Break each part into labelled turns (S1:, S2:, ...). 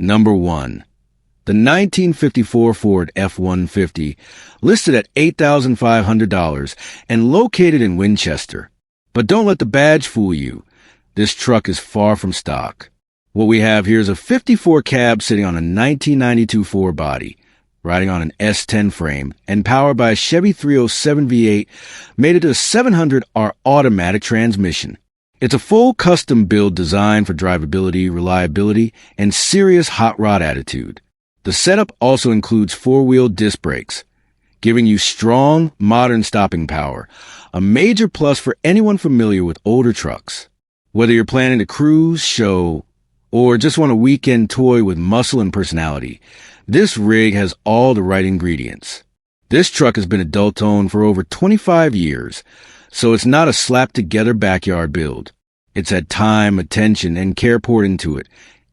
S1: Number 1. The 1954 Ford F-150, listed at $8,500 and located in Winchester. But don't let the badge fool you. This truck is far from stock. What we have here is a 54 cab sitting on a 1992 Ford body, riding on an S10 frame, and powered by a Chevy 307 V8 mated to a 700R automatic transmission. It's a full custom build designed for drivability, reliability, and serious hot rod attitude. The setup also includes four-wheel disc brakes, giving you strong, modern stopping power, a major plus for anyone familiar with older trucks. Whether you're planning to cruise, show, or just want a weekend toy with muscle and personality, this rig has all the right ingredients. This truck has been adult-owned for over 25 years, so it's not a slap-together backyard build. It's had time, attention, and care poured into it,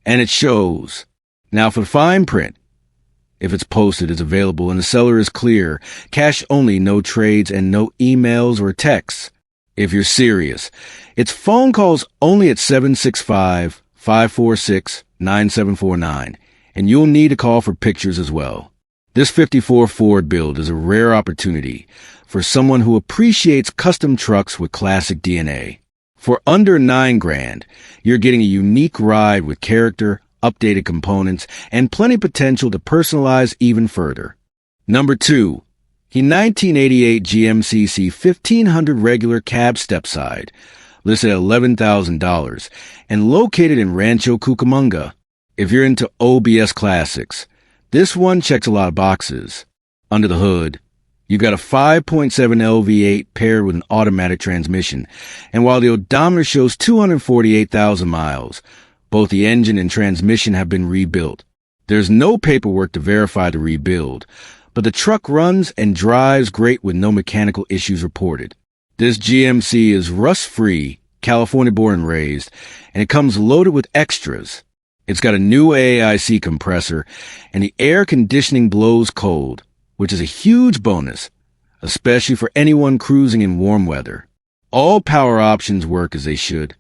S1: and it shows. Now for the fine print. If it's posted, it's available, and the seller is clear. Cash only, no trades, and no emails or texts. If you're serious, it's phone calls only at 765-546-9749, and you'll need a call for pictures as well. This 54 Ford build is a rare opportunity for someone who appreciates custom trucks with classic DNA. For under $9,000, you're getting a unique ride with character, updated components, and plenty potential to personalize even further. Number 2. The 1988 GMC 1500 regular cab stepside, listed at $11,000, and located in Rancho Cucamonga. If you're into OBS classics, this one checks a lot of boxes. Under the hood, you got a 5.7 LV8 paired with an automatic transmission, and while the odometer shows 248,000 miles, both the engine and transmission have been rebuilt. There's no paperwork to verify the rebuild, but the truck runs and drives great with no mechanical issues reported. This GMC is rust-free, California-born and raised, and it comes loaded with extras. It's got a new AAIC compressor, and the air conditioning blows cold, which is a huge bonus, especially for anyone cruising in warm weather. All power options work as they should,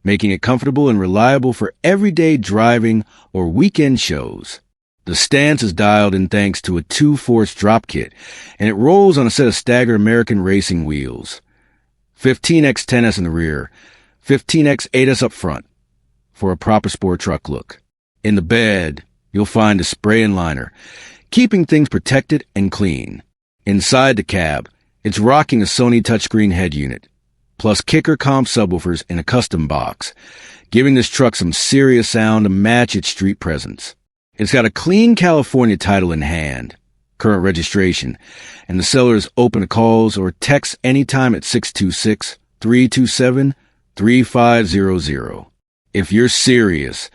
S1: making it comfortable and reliable for everyday driving or weekend shows. The stance is dialed in thanks to a 2-force drop kit, and it rolls on a set of staggered American racing wheels. 15X10S in the rear, 15X8S up front, for a proper sport truck look. In the bed, you'll find a spray and liner, keeping things protected and clean. Inside the cab, it's rocking a Sony touchscreen head unit, plus kicker comp subwoofers in a custom box, giving this truck some serious sound to match its street presence. It's got a clean California title in hand, current registration, and the seller is open to calls or texts anytime at 626-327-3500. If you're serious,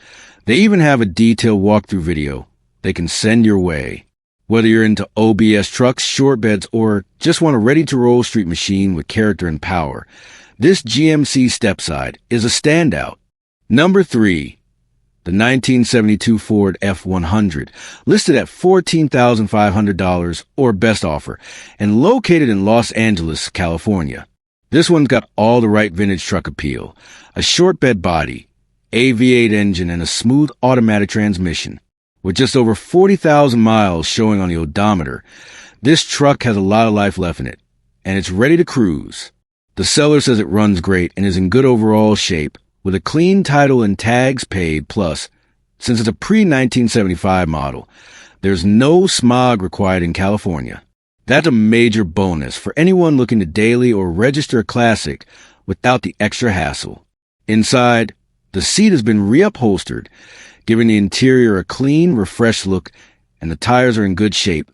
S1: they even have a detailed walkthrough video they can send your way. Whether you're into OBS trucks, short beds, or just want a ready-to-roll street machine with character and power, this GMC stepside is a standout. Number 3. The 1972 Ford F-100, listed at $14,500 or best offer, and located in Los Angeles, California. This one's got all the right vintage truck appeal, a short bed body, a V8 engine, and a smooth automatic transmission. With just over 40,000 miles showing on the odometer, this truck has a lot of life left in it, and it's ready to cruise. The seller says it runs great and is in good overall shape, with a clean title and tags paid, plus, since it's a pre-1975 model, there's no smog required in California. That's a major bonus for anyone looking to daily or register a classic without the extra hassle. Inside, the seat has been reupholstered, giving the interior a clean, refreshed look, and the tires are in good shape,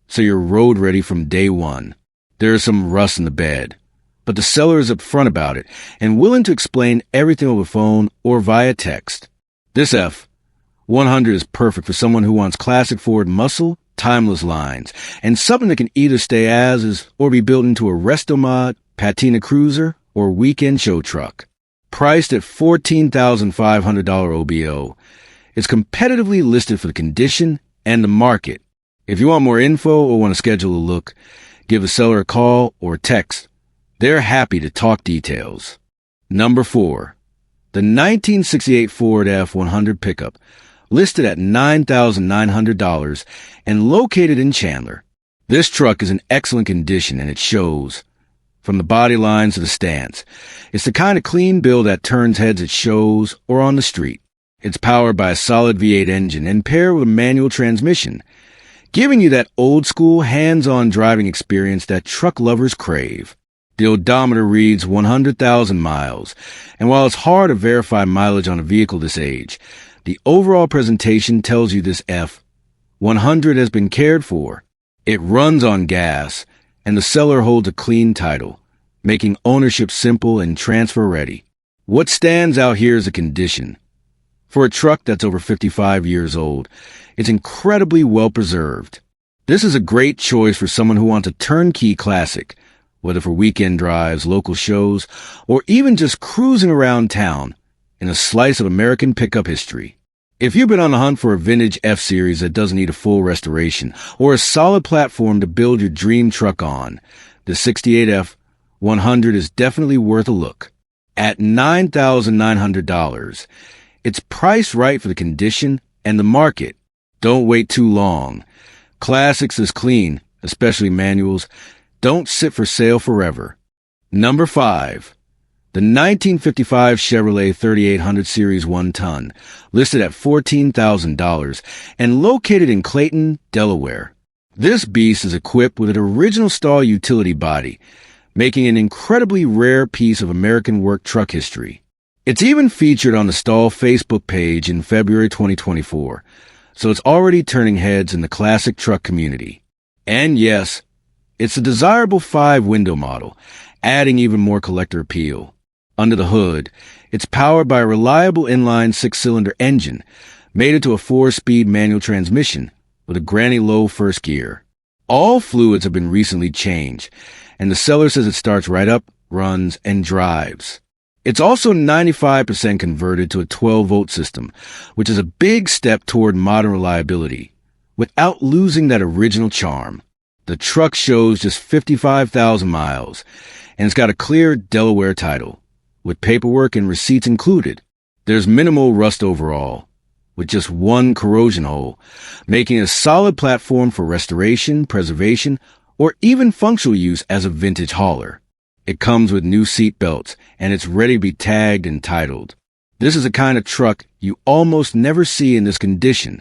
S1: so you're road ready from day one. There is some rust in the bed, but the seller is upfront about it and willing to explain everything over phone or via text. This F-100 is perfect for someone who wants classic Ford muscle, timeless lines, and something that can either stay as is or be built into a resto mod, patina cruiser, or weekend show truck. Priced at $14,500 OBO, it's competitively listed for the condition and the market. If you want more info or want to schedule a look, give the seller a call or text. They're happy to talk details. Number 4. The 1968 Ford F-100 pickup, listed at $9,900 and located in Chandler. This truck is in excellent condition and it shows. From the body lines to the stance, it's the kind of clean build that turns heads at shows or on the street. It's powered by a solid V8 engine and paired with a manual transmission, giving you that old-school, hands-on driving experience that truck lovers crave. The odometer reads 100,000 miles, and while it's hard to verify mileage on a vehicle this age, the overall presentation tells you this F100 has been cared for. It runs on gas, and the seller holds a clean title, making ownership simple and transfer-ready. What stands out here is the condition. For a truck that's over 55 years old, it's incredibly well-preserved. This is a great choice for someone who wants a turnkey classic, whether for weekend drives, local shows, or even just cruising around town in a slice of American pickup history. If you've been on the hunt for a vintage F-Series that doesn't need a full restoration or a solid platform to build your dream truck on, the 68 F100 is definitely worth a look. At $9,900, it's priced right for the condition and the market. Don't wait too long. Classics is clean, especially manuals. Don't sit for sale forever. Number 5. The 1955 Chevrolet 3800 Series 1-ton, listed at $14,000 and located in Clayton, Delaware. This beast is equipped with an original-style utility body, making it an incredibly rare piece of American work truck history. It's even featured on the Stall Facebook page in February 2024, so it's already turning heads in the classic truck community. And yes, it's a desirable 5-window model, adding even more collector appeal. Under the hood, it's powered by a reliable inline 6-cylinder engine, made into a 4-speed manual transmission with a granny low first gear. All fluids have been recently changed, and the seller says it starts right up, runs, and drives. It's also 95% converted to a 12-volt system, which is a big step toward modern reliability, without losing that original charm. The truck shows just 55,000 miles, and it's got a clear Delaware title, with paperwork and receipts included. There's minimal rust overall, with just one corrosion hole, making it a solid platform for restoration, preservation, or even functional use as a vintage hauler. It comes with new seat belts, and it's ready to be tagged and titled. This is a kind of truck you almost never see in this condition,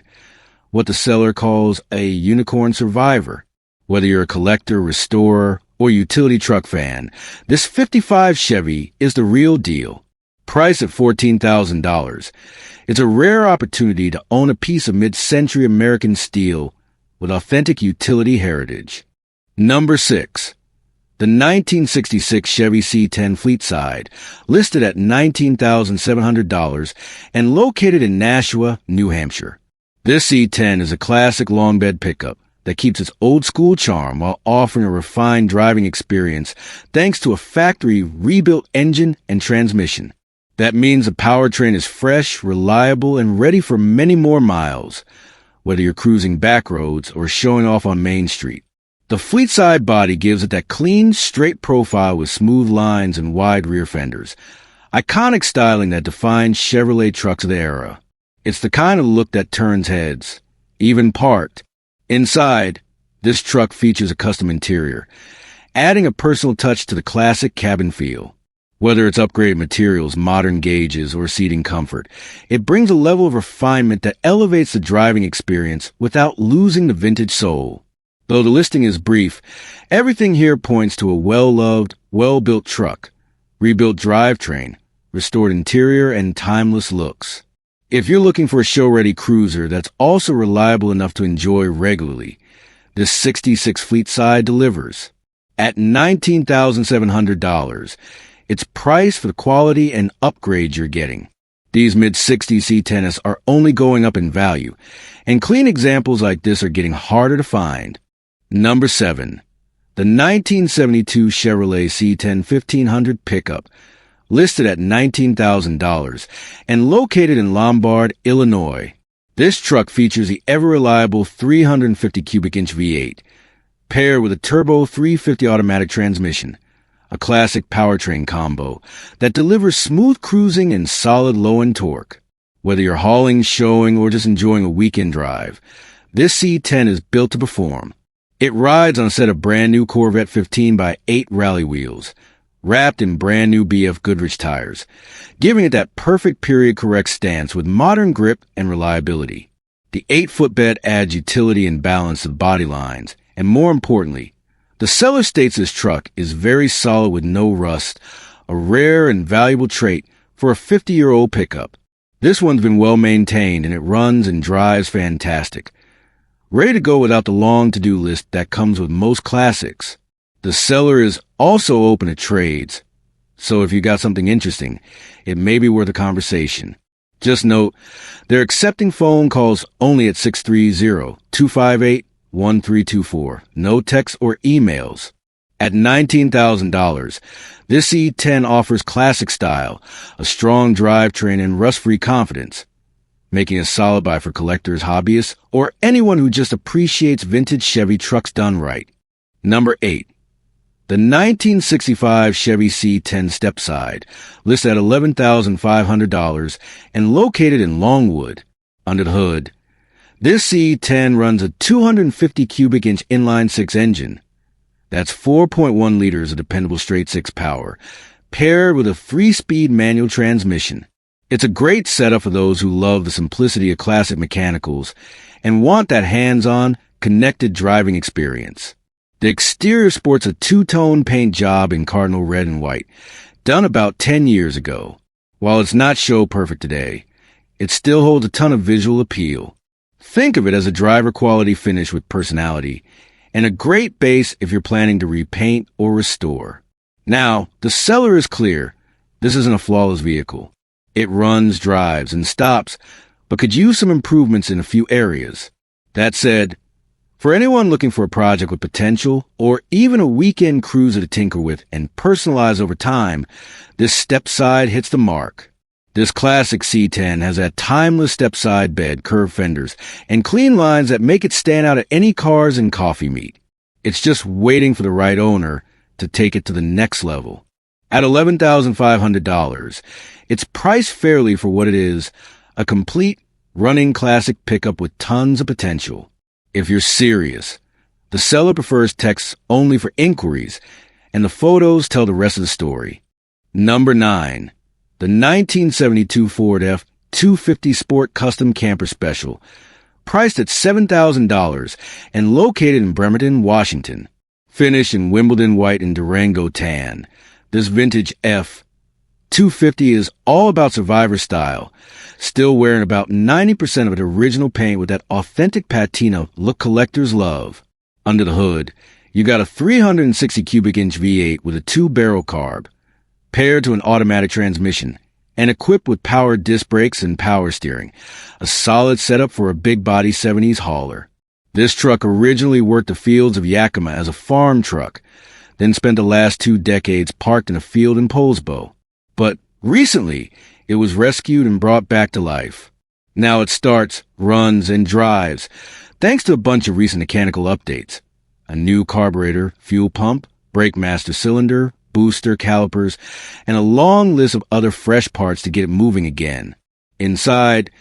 S1: what the seller calls a unicorn survivor. Whether you're a collector, restorer, or utility truck fan, this 55 Chevy is the real deal. Priced at $14,000, it's a rare opportunity to own a piece of mid-century American steel with authentic utility heritage. Number 6. The 1966 Chevy C10 Fleetside, listed at $19,700 and located in Nashua, New Hampshire. This C10 is a classic long bed pickup that keeps its old-school charm while offering a refined driving experience thanks to a factory rebuilt engine and transmission. That means the powertrain is fresh, reliable, and ready for many more miles, whether you're cruising back roads or showing off on Main Street. The Fleetside body gives it that clean, straight profile with smooth lines and wide rear fenders, iconic styling that defines Chevrolet trucks of the era. It's the kind of look that turns heads, even parked. Inside, this truck features a custom interior, adding a personal touch to the classic cabin feel. Whether it's upgraded materials, modern gauges, or seating comfort, it brings a level of refinement that elevates the driving experience without losing the vintage soul. Though the listing is brief, everything here points to a well-loved, well-built truck, rebuilt drivetrain, restored interior, and timeless looks. If you're looking for a show-ready cruiser that's also reliable enough to enjoy regularly, this 66 Fleetside delivers. At $19,700, it's priced for the quality and upgrades you're getting. These mid-60s C10s are only going up in value, and clean examples like this are getting harder to find. Number 7. The 1972 Chevrolet C10 1500 pickup, listed at $19,000 and located in Lombard, Illinois. This truck features the ever-reliable 350 cubic inch V8, paired with a turbo 350 automatic transmission, a classic powertrain combo that delivers smooth cruising and solid low-end torque. Whether you're hauling, showing, or just enjoying a weekend drive, this C10 is built to perform. It rides on a set of brand new Corvette 15 by 8 rally wheels, wrapped in brand new BF Goodrich tires, giving it that perfect period correct stance with modern grip and reliability. The 8-footbed adds utility and balance to the body lines, and more importantly, the seller states this truck is very solid with no rust, a rare and valuable trait for a 50-year-old pickup. This one's been well maintained and it runs and drives fantastic. Ready to go without the long to-do list that comes with most classics. The seller is also open to trades, so if you got something interesting, it may be worth a conversation. Just note, they're accepting phone calls only at 630-258-1324. No text or emails. At $19,000, this E10 offers classic style, a strong drivetrain, and rust-free confidence, making a solid buy for collectors, hobbyists, or anyone who just appreciates vintage Chevy trucks done right. Number 8. The 1965 Chevy C10 Stepside, listed at $11,500 and located in Longwood. Under the hood, this C10 runs a 250 cubic inch inline-six engine. That's 4.1 liters of dependable straight-six power, paired with a 3-speed manual transmission. It's a great setup for those who love the simplicity of classic mechanicals and want that hands-on, connected driving experience. The exterior sports a two-tone paint job in cardinal red and white, done about 10 years ago. While it's not show-perfect today, it still holds a ton of visual appeal. Think of it as a driver-quality finish with personality, and a great base if you're planning to repaint or restore. Now, the seller is clear. This isn't a flawless vehicle. It runs, drives, and stops, but could use some improvements in a few areas. That said, for anyone looking for a project with potential, or even a weekend cruiser to tinker with and personalize over time, this step-side hits the mark. This classic C10 has that timeless step-side bed, curved fenders, and clean lines that make it stand out at any cars and coffee meet. It's just waiting for the right owner to take it to the next level. At $11,500, it's priced fairly for what it is, a complete, running classic pickup with tons of potential. If you're serious, the seller prefers texts only for inquiries, and the photos tell the rest of the story. Number 9. The 1972 Ford F-250 Sport Custom Camper Special, priced at $7,000 and located in Bremerton, Washington. Finished in Wimbledon white and Durango tan, this vintage F-250 is all about survivor style, still wearing about 90% of its original paint with that authentic patina look collectors love. Under the hood, you got a 360 cubic inch V8 with a 2-barrel carb, paired to an automatic transmission, and equipped with power disc brakes and power steering, a solid setup for a big-body 70s hauler. This truck originally worked the fields of Yakima as a farm truck, then spent the last 2 decades parked in a field in Poulsbo. But recently, it was rescued and brought back to life. Now it starts, runs, and drives, thanks to a bunch of recent mechanical updates. A new carburetor, fuel pump, brake master cylinder, booster, calipers, and a long list of other fresh parts to get it moving again. Inside,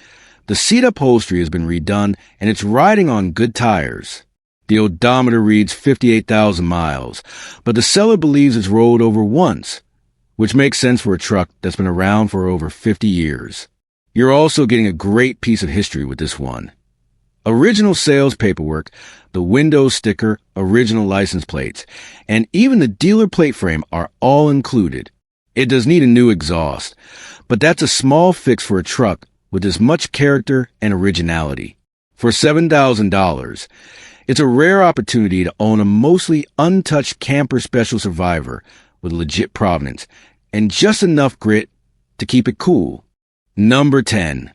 S1: the seat upholstery has been redone and it's riding on good tires. The odometer reads 58,000 miles, but the seller believes it's rolled over once, which makes sense for a truck that's been around for over 50 years. You're also getting a great piece of history with this one. Original sales paperwork, the window sticker, original license plates, and even the dealer plate frame are all included. It does need a new exhaust, but that's a small fix for a truck with as much character and originality. For $7,000, it's a rare opportunity to own a mostly untouched camper special survivor with legit provenance and just enough grit to keep it cool. Number 10.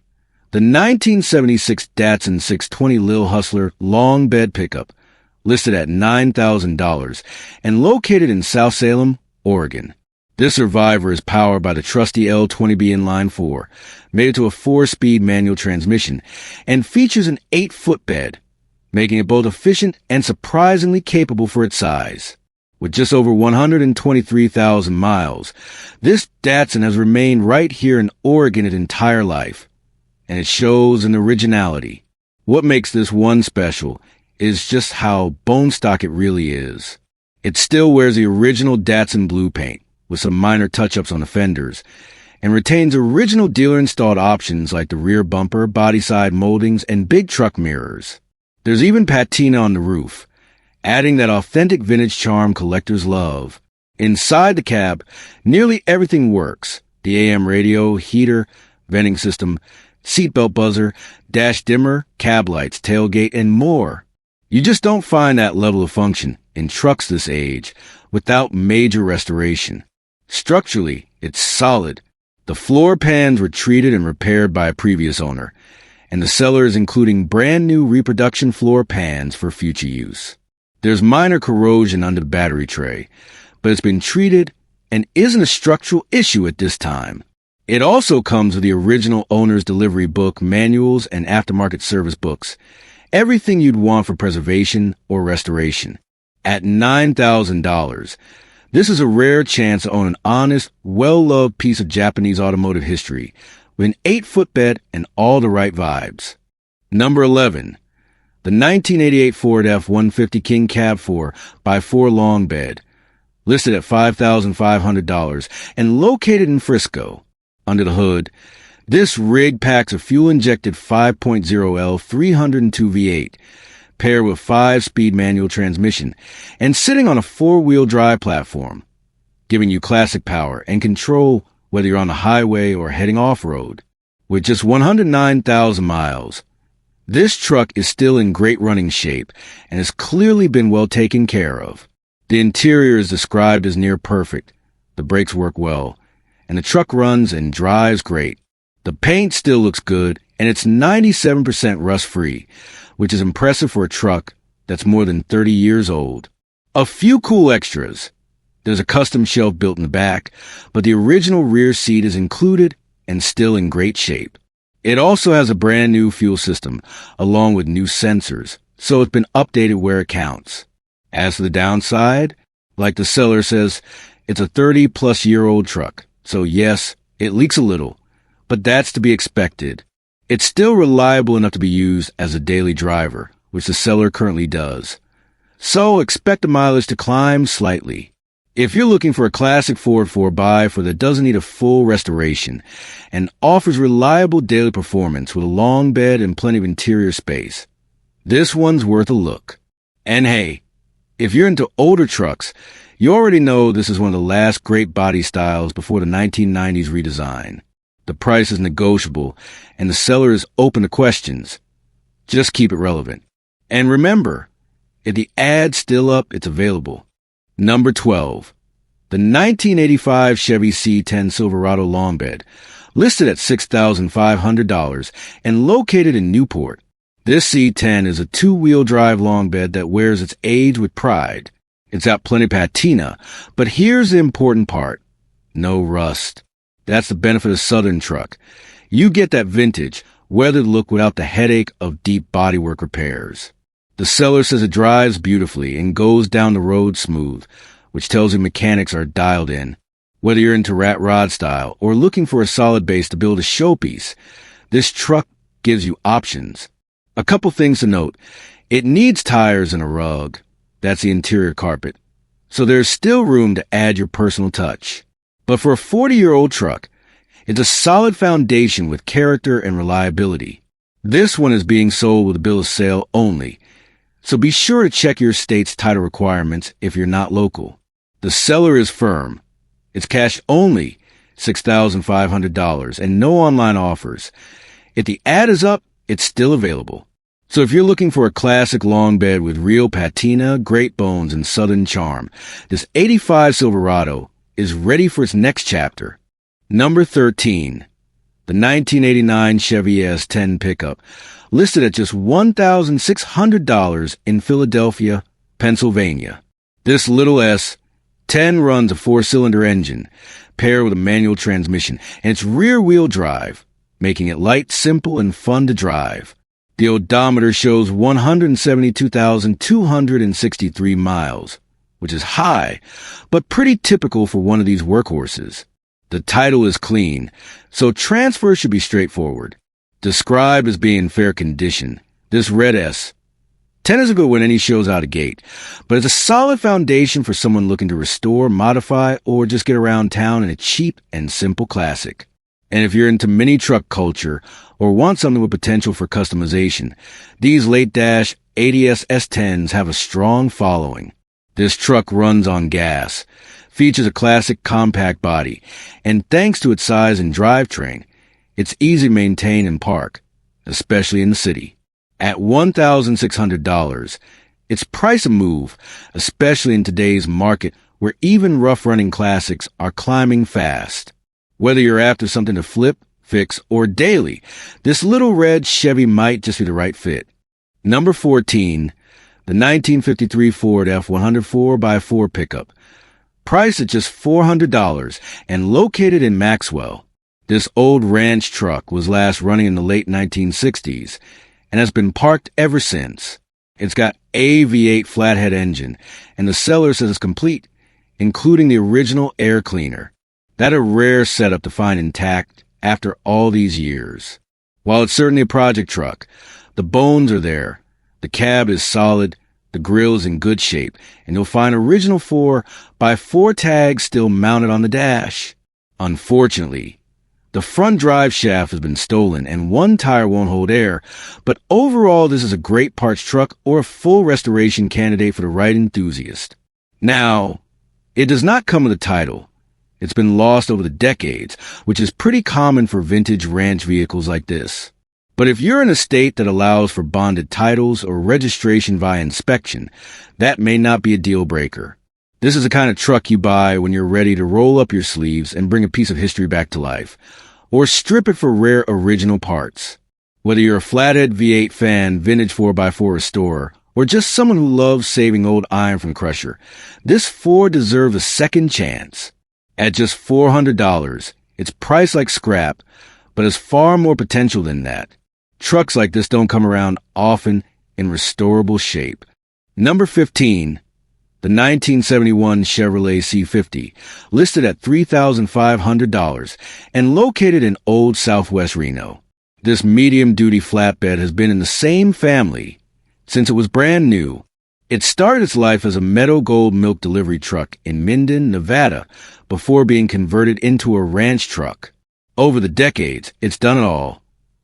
S1: The 1976 Datsun 620 Lil Hustler long bed pickup, listed at $9,000 and located in South Salem, Oregon. This Survivor is powered by the trusty L20B inline 4, made to a 4-speed manual transmission, and features an 8-foot bed, making it both efficient and surprisingly capable for its size. With just over 123,000 miles, this Datsun has remained right here in Oregon its entire life. and it shows in originality. What makes this one special is just how bone stock it really is. It still wears the original Datsun blue paint, with some minor touch-ups on the fenders, and retains original dealer-installed options like the rear bumper, body side moldings, and big truck mirrors. There's even patina on the roof, adding that authentic vintage charm collectors love. Inside the cab, nearly everything works. The AM radio, heater, venting system, seatbelt buzzer, dash dimmer, cab lights, tailgate, and more. You just don't find that level of function in trucks this age without major restoration. Structurally, it's solid. The floor pans were treated and repaired by a previous owner, and the seller is including brand new reproduction floor pans for future use. There's minor corrosion under the battery tray, but it's been treated and isn't a structural issue at this time. It also comes with the original owner's delivery book, manuals, and aftermarket service books. Everything you'd want for preservation or restoration. At $9,000, this is a rare chance to own an honest, well-loved piece of Japanese automotive history with an 8-foot bed and all the right vibes. Number 11. The 1988 Ford F-150 King Cab 4x4 long bed, listed at $5,500 and located in Frisco. Under the hood, this rig packs a fuel-injected 5.0L 302 V8, paired with 5-speed manual transmission, and sitting on a 4-wheel drive platform, giving you classic power and control whether you're on the highway or heading off-road. With just 109,000 miles, this truck is still in great running shape and has clearly been well taken care of. The interior is described as near perfect, the brakes work well, and the truck runs and drives great. The paint still looks good, and it's 97% rust-free, which is impressive for a truck that's more than 30 years old. A few cool extras. There's a custom shelf built in the back, but the original rear seat is included and still in great shape. It also has a brand new fuel system, along with new sensors, so it's been updated where it counts. As for the downside, like the seller says, it's a 30-plus-year-old truck, so yes, it leaks a little, but that's to be expected. It's still reliable enough to be used as a daily driver, which the seller currently does. So expect the mileage to climb slightly. If you're looking for a classic Ford 4x4 that doesn't need a full restoration and offers reliable daily performance with a long bed and plenty of interior space, this one's worth a look. And hey, if you're into older trucks, you already know this is one of the last great body styles before the 1990s redesign. The price is negotiable, and the seller is open to questions. Just keep it relevant. And remember, if the ad's still up, it's available. Number 12. The 1985 Chevy C10 Silverado long bed, listed at $6,500 and located in Newport. This C10 is a 2-wheel drive long bed that wears its age with pride. It's got plenty of patina, but here's the important part. No rust. That's the benefit of Southern truck. You get that vintage, weathered look without the headache of deep bodywork repairs. The seller says it drives beautifully and goes down the road smooth, which tells you mechanics are dialed in. Whether you're into rat rod style or looking for a solid base to build a showpiece, this truck gives you options. A couple things to note. It needs tires and a rug. That's the interior carpet. So there's still room to add your personal touch. But for a 40-year-old truck, it's a solid foundation with character and reliability. This one is being sold with a bill of sale only, so be sure to check your state's title requirements if you're not local. The seller is firm. It's cash only, $6,500, and no online offers. If the ad is up, it's still available. So if you're looking for a classic long bed with real patina, great bones, and Southern charm, this 85 Silverado is ready for its next chapter. Number 13. The 1989 Chevy S10 pickup, listed at just $1,600 in Philadelphia, Pennsylvania. This little S10 runs a 4-cylinder engine, paired with a manual transmission, and it's rear-wheel drive, making it light, simple, and fun to drive. The odometer shows 172,263 miles, which is high, but pretty typical for one of these workhorses. The title is clean, so transfer should be straightforward. Described as being fair condition, this red S10 is a good when any shows out of gate, but it's a solid foundation for someone looking to restore, modify, or just get around town in a cheap and simple classic. And if you're into mini truck culture or want something with potential for customization, these late-dash ADS S10s have a strong following. This truck runs on gas, features a classic compact body, and thanks to its size and drivetrain, it's easy to maintain and park, especially in the city. At $1,600, it's price a move, especially in today's market where even rough-running classics are climbing fast. Whether you're after something to flip, fix, or daily, this little red Chevy might just be the right fit. Number 14, the 1953 Ford F100 4x4 pickup. Priced at just $400 and located in Maxwell. This old ranch truck was last running in the late 1960s and has been parked ever since. It's got a V8 flathead engine, and the seller says it's complete, including the original air cleaner. That's a rare setup to find intact after all these years. While it's certainly a project truck, the bones are there, the cab is solid, the grille's in good shape, and you'll find original 4x4 tags still mounted on the dash. Unfortunately, the front drive shaft has been stolen and one tire won't hold air, but overall this is a great parts truck or a full restoration candidate for the right enthusiast. Now, it does not come with a title. It's been lost over the decades, which is pretty common for vintage ranch vehicles like this. But if you're in a state that allows for bonded titles or registration via inspection, that may not be a deal breaker. This is the kind of truck you buy when you're ready to roll up your sleeves and bring a piece of history back to life, or strip it for rare original parts. Whether you're a flathead V8 fan, vintage 4x4 restorer, or just someone who loves saving old iron from crusher, this Ford deserves a second chance. At just $400, it's priced like scrap, but has far more potential than that. Trucks like this don't come around often in restorable shape. Number 15, the 1971 Chevrolet C50, listed at $3,500 and located in Old Southwest Reno. This medium-duty flatbed has been in the same family since it was brand new. It started its life as a meadow gold milk delivery truck in Minden, Nevada, before being converted into a ranch truck. Over the decades, it's done it all.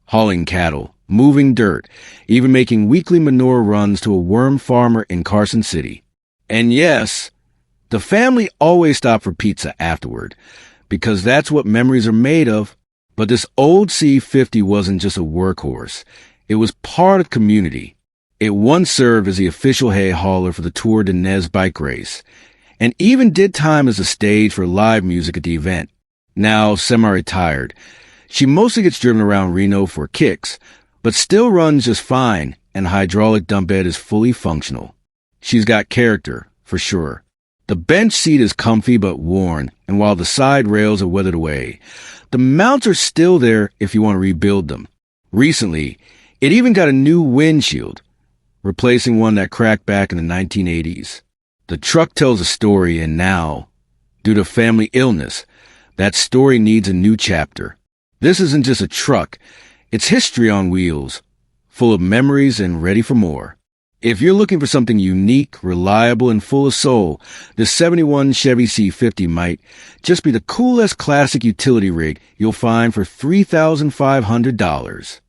S1: Hauling cattle, moving dirt, even making weekly manure runs to a worm farmer in Carson City. And yes, the family always stopped for pizza afterward, because that's what memories are made of. But this old C50 wasn't just a workhorse. It was part of community. It once served as the official hay hauler for the Tour de Nez bike race, and even did time as a stage for live music at the event. Now semi-retired, she mostly gets driven around Reno for kicks, but still runs just fine, and the hydraulic dump bed is fully functional. She's got character, for sure. The bench seat is comfy but worn, and while the side rails are weathered away, the mounts are still there if you want to rebuild them. Recently, it even got a new windshield, replacing one that cracked back in the 1980s. The truck tells a story, and now, due to family illness, that story needs a new chapter. This isn't just a truck, it's history on wheels, full of memories and ready for more. If you're looking for something unique, reliable, and full of soul, the 71 Chevy C50 might just be the coolest classic utility rig you'll find for $3,500.